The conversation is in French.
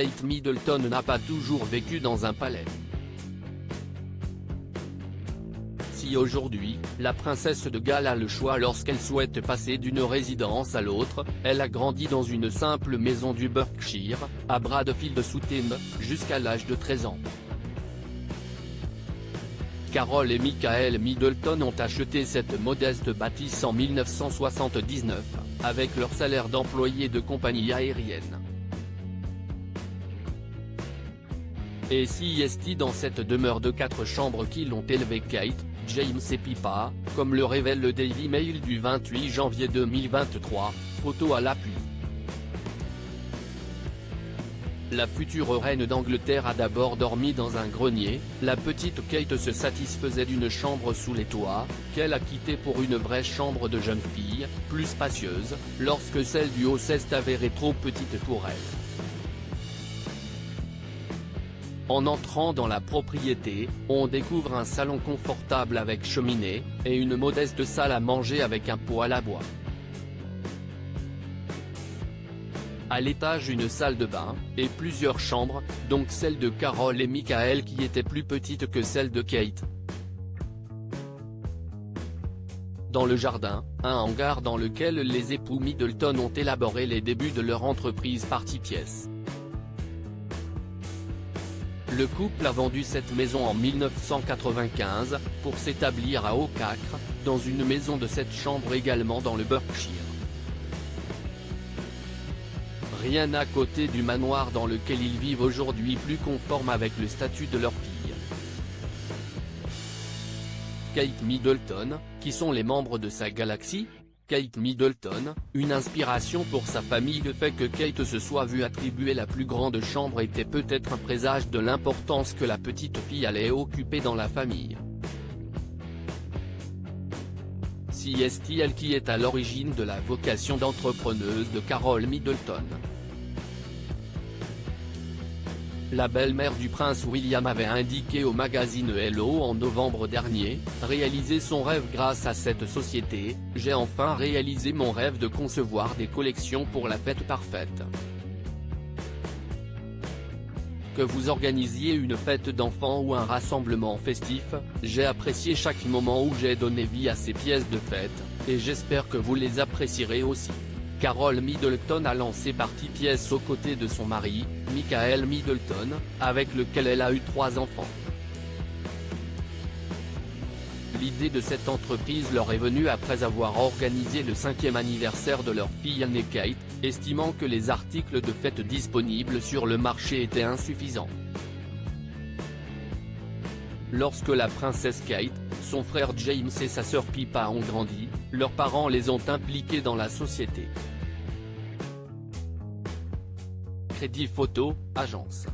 Kate Middleton n'a pas toujours vécu dans un palais. Si aujourd'hui, la princesse de Galles a le choix lorsqu'elle souhaite passer d'une résidence à l'autre, elle a grandi dans une simple maison du Berkshire, à Bradfield-sous-Tyne, jusqu'à l'âge de 13 ans. Carol et Michael Middleton ont acheté cette modeste bâtisse en 1979, avec leur salaire d'employés de compagnie aérienne. Et si est dans cette demeure de 4 chambres qui l'ont élevé Kate, James et Pippa, comme le révèle le Daily Mail du 28 janvier 2023, photo à l'appui. La future reine d'Angleterre a d'abord dormi dans un grenier, la petite Kate se satisfaisait d'une chambre sous les toits, qu'elle a quittée pour une vraie chambre de jeune fille, plus spacieuse, lorsque celle du haut s'est avérée trop petite pour elle. En entrant dans la propriété, on découvre un salon confortable avec cheminée, et une modeste salle à manger avec un poêle à bois. À l'étage une salle de bain, et plusieurs chambres, donc celle de Carol et Michael qui était plus petite que celle de Kate. Dans le jardin, un hangar dans lequel les époux Middleton ont élaboré les débuts de leur entreprise Party Pièce. Le couple a vendu cette maison en 1995, pour s'établir à Oakacre, dans une maison de 7 chambres également dans le Berkshire. Rien à côté du manoir dans lequel ils vivent aujourd'hui plus conforme avec le statut de leur fille. Kate Middleton, qui sont les membres de sa galaxie ? Kate Middleton, une inspiration pour sa famille. Le fait que Kate se soit vue attribuer la plus grande chambre était peut-être un présage de l'importance que la petite fille allait occuper dans la famille. Si est elle qui est à l'origine de la vocation d'entrepreneuse de Carol Middleton. La belle-mère du prince William avait indiqué au magazine Hello en novembre dernier, réaliser son rêve grâce à cette société, j'ai enfin réalisé mon rêve de concevoir des collections pour la fête parfaite. Que vous organisiez une fête d'enfants ou un rassemblement festif, j'ai apprécié chaque moment où j'ai donné vie à ces pièces de fête, et j'espère que vous les apprécierez aussi. Carol Middleton a lancé Party Pièce aux côtés de son mari, Michael Middleton, avec lequel elle a eu 3 enfants. L'idée de cette entreprise leur est venue après avoir organisé le 5e anniversaire de leur fille aînée Kate, estimant que les articles de fête disponibles sur le marché étaient insuffisants. Lorsque la princesse Kate, son frère James et sa sœur Pippa ont grandi, leurs parents les ont impliqués dans la société. Crédit photo, agence.